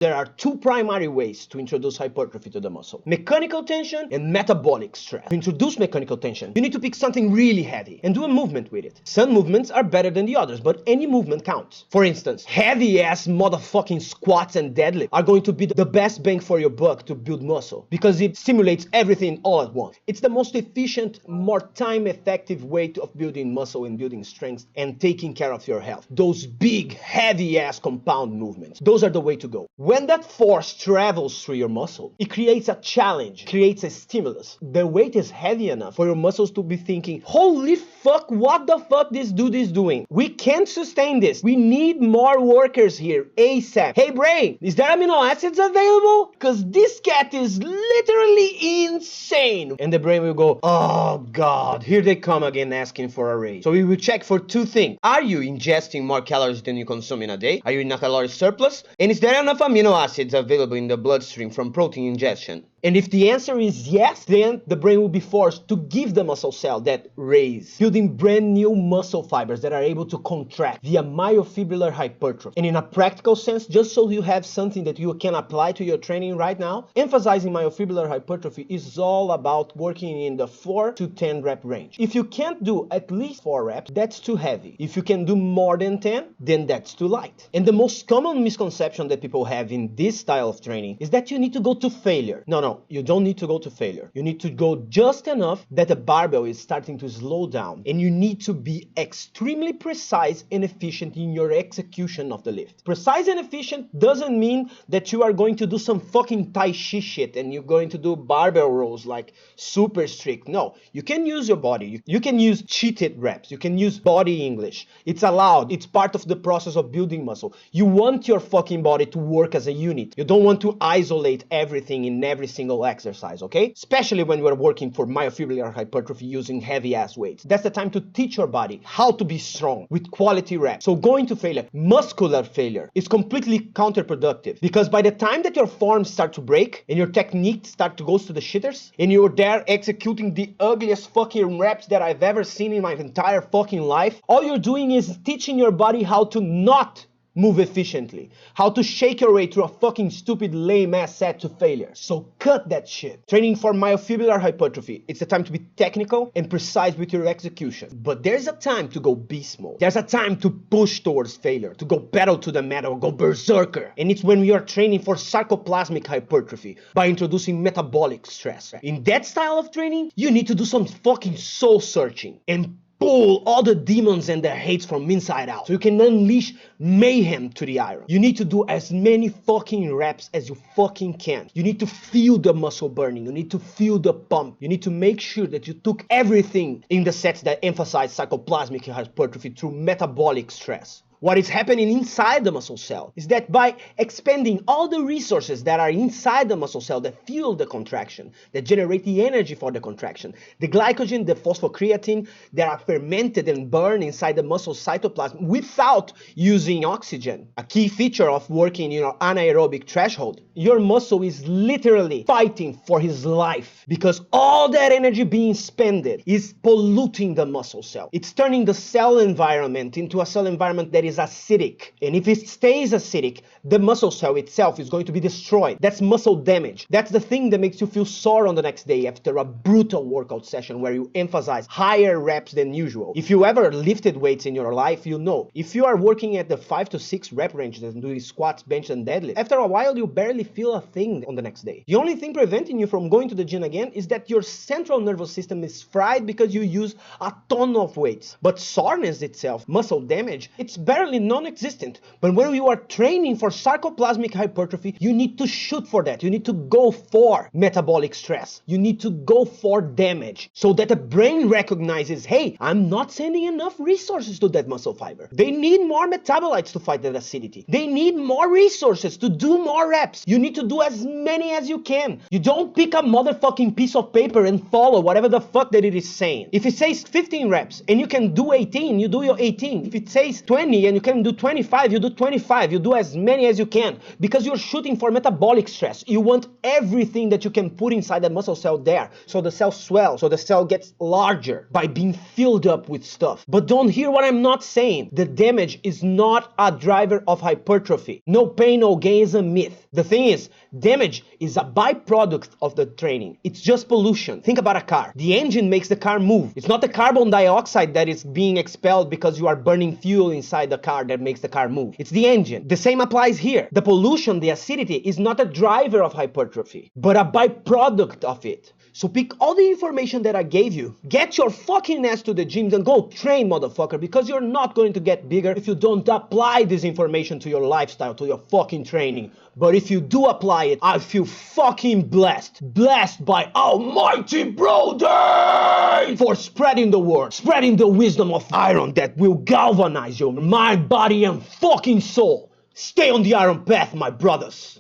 There are two primary ways to introduce hypertrophy to the muscle: mechanical tension and metabolic stress. To introduce mechanical tension, you need to pick something really heavy and do a movement with it. Some movements are better than the others, but any movement counts. For instance, heavy-ass motherfucking squats and deadlift are going to be the best bang for your buck to build muscle because it stimulates everything all at once. It's the most efficient, more time-effective way of building muscle and building strength and taking care of your health. Those big, heavy-ass compound movements, those are the way to go. When that force travels through your muscle, it creates a challenge, creates a stimulus. The weight is heavy enough for your muscles to be thinking, holy fuck, what the fuck this dude is doing? We can't sustain this. We need more workers here ASAP. Hey brain, is there amino acids available? Because this cat is literally insane. And the brain will go, oh god, here they come again asking for a raise. So we will check for two things. Are you ingesting more calories than you consume in a day? Are you in a calorie surplus? And is there enough amino acids available in the bloodstream from protein ingestion? And if the answer is yes, then the brain will be forced to give the muscle cell that raise, building brand new muscle fibers that are able to contract via myofibrillar hypertrophy. And in a practical sense, just so you have something that you can apply to your training right now, emphasizing myofibrillar hypertrophy is all about working in the 4 to 10 rep range. If you can't do at least 4 reps, that's too heavy. If you can do more than 10, then that's too light. And the most common misconception that people have in this style of training is that you need to go to failure. No, you don't need to go to failure. You need to go just enough that the barbell is starting to slow down, and you need to be extremely precise and efficient in your execution of the lift. Precise and efficient doesn't mean that you are going to do some fucking Tai Chi shit and you're going to do barbell rolls like super strict. No, you can use your body. You can use cheated reps. You can use body English. It's allowed. It's part of the process of building muscle. You want your fucking body to work as a unit. You don't want to isolate everything in every single exercise, okay? Especially when we're working for myofibrillar hypertrophy using heavy ass weights. That's the time to teach your body how to be strong with quality reps. So going to failure, muscular failure, is completely counterproductive, because by the time that your forms start to break and your technique start to go to the shitters and you're there executing the ugliest fucking reps that I've ever seen in my entire fucking life, all you're doing is teaching your body how to not move efficiently, how to shake your way through a fucking stupid lame ass set to failure. So cut that shit. Training for myofibrillar hypertrophy, it's the time to be technical and precise with your execution. But there's a time to go beast mode. There's a time to push towards failure, to go pedal to the metal, go berserker. And it's when we are training for sarcoplasmic hypertrophy by introducing metabolic stress. In that style of training, you need to do some fucking soul searching and pull all the demons and the hates from inside out so you can unleash mayhem to the iron. You need to do as many fucking reps as you fucking can. You need to feel the muscle burning. You need to feel the pump. You need to make sure that you took everything in the sets that emphasize sarcoplasmic hypertrophy through metabolic stress. What is happening inside the muscle cell is that by expending all the resources that are inside the muscle cell that fuel the contraction, that generate the energy for the contraction, the glycogen, the phosphocreatine that are fermented and burned inside the muscle cytoplasm without using oxygen, a key feature of working in your anaerobic threshold, your muscle is literally fighting for his life because all that energy being spended is polluting the muscle cell. It's turning the cell environment into a cell environment that is acidic, and if it stays acidic, the muscle cell itself is going to be destroyed. That's muscle damage. That's the thing that makes you feel sore on the next day after a brutal workout session where you emphasize higher reps than usual. If you ever lifted weights in your life, you know, if you are working at the 5 to 6 rep range and doing squats, bench and deadlift, after a while you barely feel a thing on the next day. The only thing preventing you from going to the gym again is that your central nervous system is fried because you use a ton of weights. But soreness itself, muscle damage, it's barely non-existent. But when you are training for sarcoplasmic hypertrophy, you need to shoot for that. You need to go for metabolic stress. You need to go for damage so that the brain recognizes, hey, I'm not sending enough resources to that muscle fiber. They need more metabolites to fight that acidity. They need more resources to do more reps. You need to do as many as you can. You don't pick a motherfucking piece of paper and follow whatever the fuck that it is saying. If it says 15 reps and you can do 18, you do your 18. If it says 20 and you can do 25, you do 25, you do as many as you can, because you're shooting for metabolic stress. You want everything that you can put inside the muscle cell there, so the cell swells, so the cell gets larger by being filled up with stuff. But don't hear what I'm not saying. The damage is not a driver of hypertrophy. No pain, no gain is a myth. The thing is, damage is a byproduct of the training. It's just pollution. Think about a car. The engine makes the car move. It's not the carbon dioxide that is being expelled because you are burning fuel inside the car that makes the car move. It's the engine. The same applies here. The pollution, the acidity, is not a driver of hypertrophy, but a byproduct of it. So pick all the information that I gave you, get your fucking ass to the gym and go train, motherfucker, because you're not going to get bigger if you don't apply this information to your lifestyle, to your fucking training. But if you do apply it, I feel fucking blessed. Blessed by Almighty Brody for spreading the word, spreading the wisdom of iron that will galvanize your mind, body, and fucking soul. Stay on the iron path, my brothers.